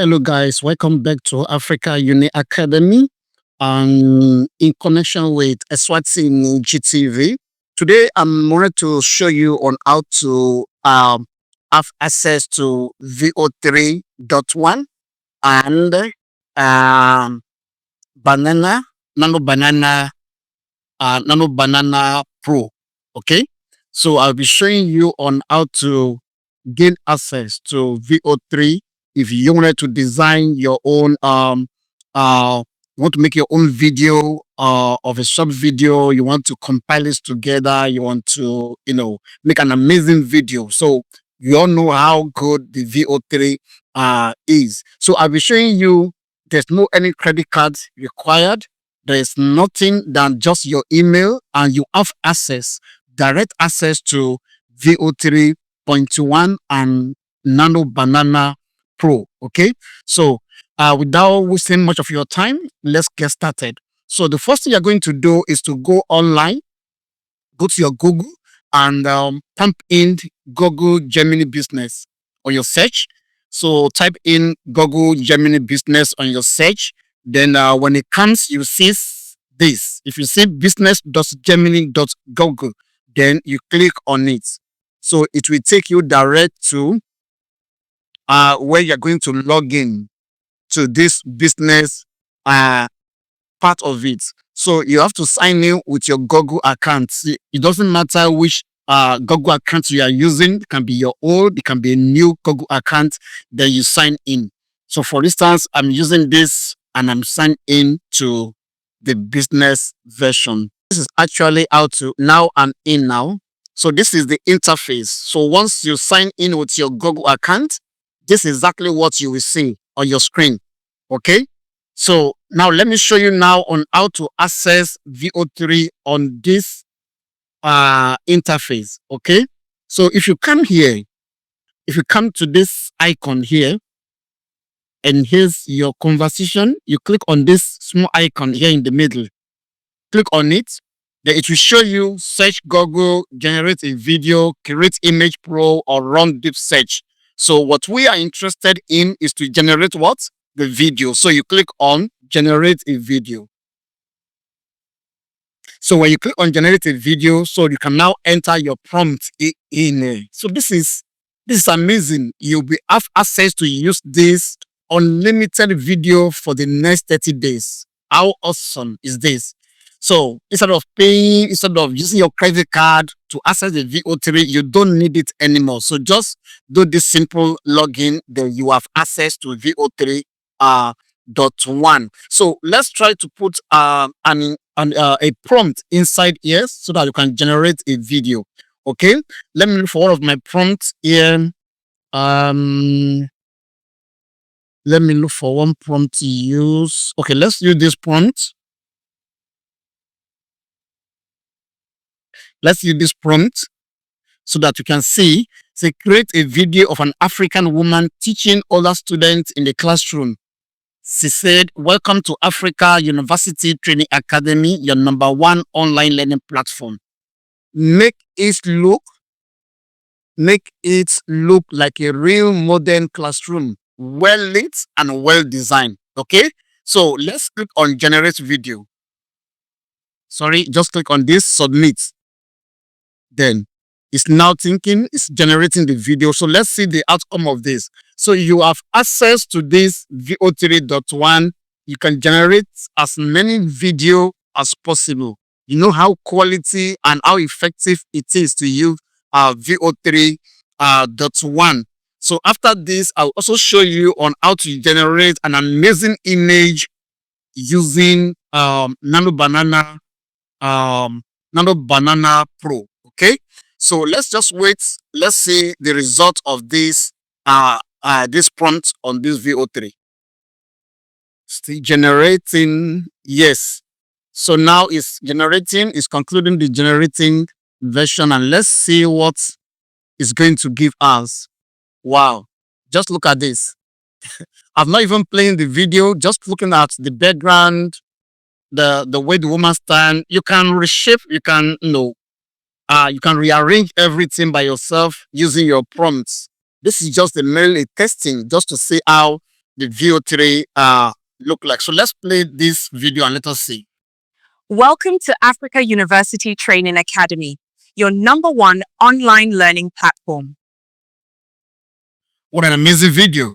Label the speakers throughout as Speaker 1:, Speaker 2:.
Speaker 1: Hello, guys. Welcome back to Africa Uni Academy. In connection with Eswatini GTV. Today, I'm wanted to show you on how to have access to VO 3.1 and um, banana nano banana nano banana pro. Okay, so I'll be showing you on how to gain access to VO3 if you wanted to design your own you want to make your own video of a short video, you want to compile it together, you want to make an amazing video. So you all know how good the VO3 is. So I'll be showing you there's no any credit cards required. There is nothing than just your email, and you have direct access to VO 3.1 and Nano Banana Pro. Okay, so without wasting much of your time, let's get started. So the first thing you're going to do is to go online, go to your Google, and pump in Google Gemini Business on your search. So type in Google Gemini Business on your search. Then when it comes, you see this. If you see business.gemini.google, then you click on it. So it will take you direct to where you're going to log in to this business part of it. So you have to sign in with your Google account. See, it doesn't matter which Google account you are using. It can be your old, it can be a new Google account. Then you sign in. So for instance, I'm using this and I'm signed in to the business version. This is actually how to now I'm in now. So this is the interface. So once you sign in with your Google account, this is exactly what you will see on your screen. Okay. So now let me show you now on how to access VO3 on this interface. Okay. So if you come here, if you come to this icon here, and here's your conversation, you click on this small icon here in the middle. Click on it. Then it will show you search Google, generate a video, create image pro, or run deep search. So what we are interested in is to generate what? The video. So you click on generate a video. So when you click on generate a video, so you can now enter your prompt in. So this is amazing. You'll be have access to use this unlimited video for the next 30 days. How awesome is this? So instead of paying, instead of using your credit card to access the VO3, you don't need it anymore. So just do this simple login, then you have access to VO3 .1. So let's try to put a prompt inside here so that you can generate a video. Okay, let me look for one of my prompts here. Let me look for one prompt to use. Okay, let's use this prompt. Let's use this prompt so that you can see. Say, create a video of an African woman teaching other students in the classroom. She said, welcome to Africa University Training Academy, your #1 online learning platform. Make it look like a real modern classroom, well lit and well designed. Okay, so let's click on generate video. Sorry, just click on this submit. Then it's now thinking, it's generating the video. So let's see the outcome of this. So you have access to this VO3.1. You can generate as many video as possible. You know how quality and how effective it is to use VO3.1. So after this, I'll also show you on how to generate an amazing image using Nano Banana Pro. Okay, so let's just wait. Let's see the result of this this prompt on this VO3. Still generating. Yes. So now it's generating. It's concluding the generating version, and let's see what it's going to give us. Wow! Just look at this. I'm not even playing the video. Just looking at the background, the way the woman stand. You can reshape. You can you can rearrange everything by yourself using your prompts. This is just a merely testing just to see how the VO3 look like. So let's play this video and let us see.
Speaker 2: Welcome to Africa University Training Academy, your #1 online learning platform.
Speaker 1: What an amazing video.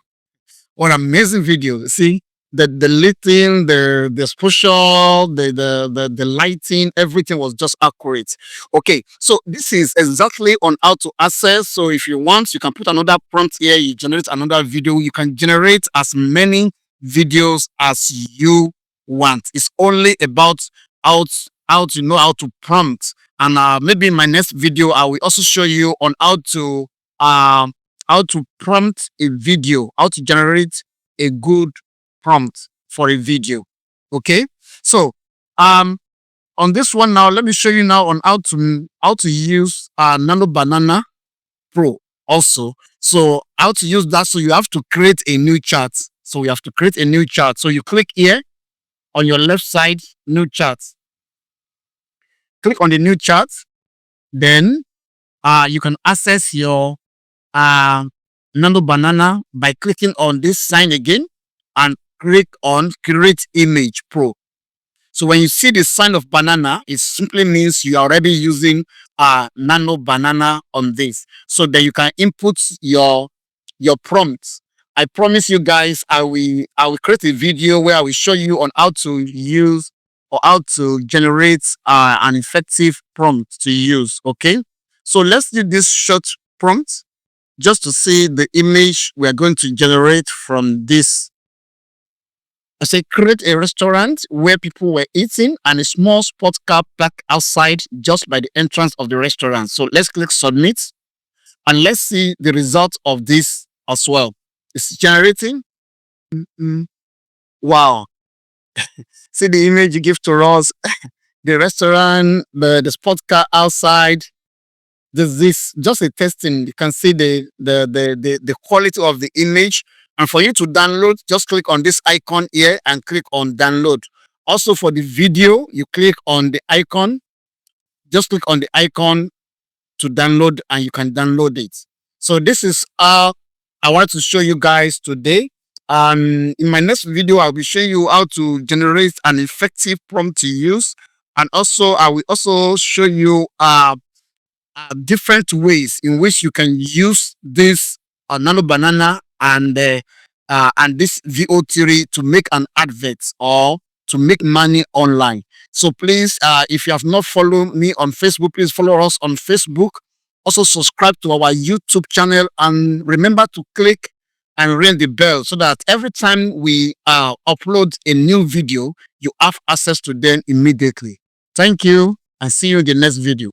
Speaker 1: What an amazing video. See, the lighting, the spatial, the lighting, everything was just accurate. Okay, so this is exactly on how to access. So if you want, you can put another prompt here, you generate another video. You can generate as many videos as you want. It's only about how to know how to prompt. And maybe in my next video, I will also show you on um how to prompt a video, how to generate a good prompt for a video. Okay, so on this one now, let me show you now on how to use Nano Banana Pro also. So how to use that. So you have to create a new chart. So we have to create a new chart. So you click here on your left side, new chart. Click on the new chart. Then you can access your Nano Banana by clicking on this sign again and click on Create Image Pro. So when you see the sign of banana, it simply means you are already using Nano Banana on this. So then you can input your prompts. I promise you guys, I will create a video where I will show you on how to use or how to generate an effective prompt to use. Okay, so let's do this short prompt just to see the image we are going to generate from this. I say create a restaurant where people were eating and a small sports car parked outside just by the entrance of the restaurant. So let's click submit and let's see the result of this as well. It's generating. Mm-mm. Wow. See the image you give to us, the restaurant, the sports car outside. This just a testing. You can see the quality of the image. And for you to download, just click on this icon here and click on download. Also for the video, you click on the icon. Just click on the icon to download and you can download it. So this is how I want to show you guys today. In my next video, I will show you how to generate an effective prompt to use. And also, I will also show you different ways in which you can use this Nano Banana and this VO3 to make an advert or to make money online. So please, if you have not followed me on Facebook, please follow us on Facebook. Also subscribe to our YouTube channel and remember to click and ring the bell so that every time we upload a new video, you have access to them immediately. Thank you and see you in the next video.